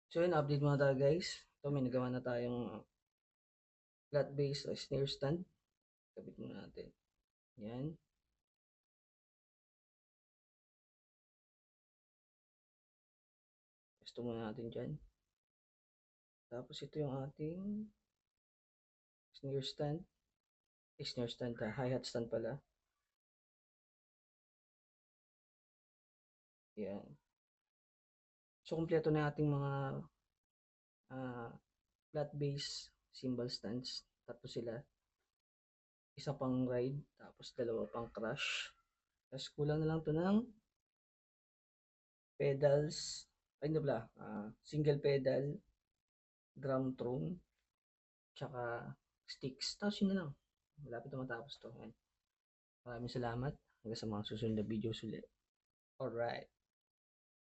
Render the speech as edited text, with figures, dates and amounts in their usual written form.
So yun, update muna tayo guys. Ito may nagawa na tayong flat base snare stand. Kabit muna natin. Yan. Gusto muna natin dyan. Tapos ito yung ating snare stand. Snare stand ha. Hi-hat stand pala. Yan. So kumpleto na ating mga uh, flat base cymbal stands. Tatlo sila. Isa pang ride. Tapos dalawa pang crash. Tapos kulang na lang to ng pedals. Ay, hindi pala. Single pedal. Drum throne. Tsaka sticks. Tapos yun na lang. Malapit na matapos to. Yan. Maraming salamat. Hanggang sa mga susunod na videos ulit. Alright.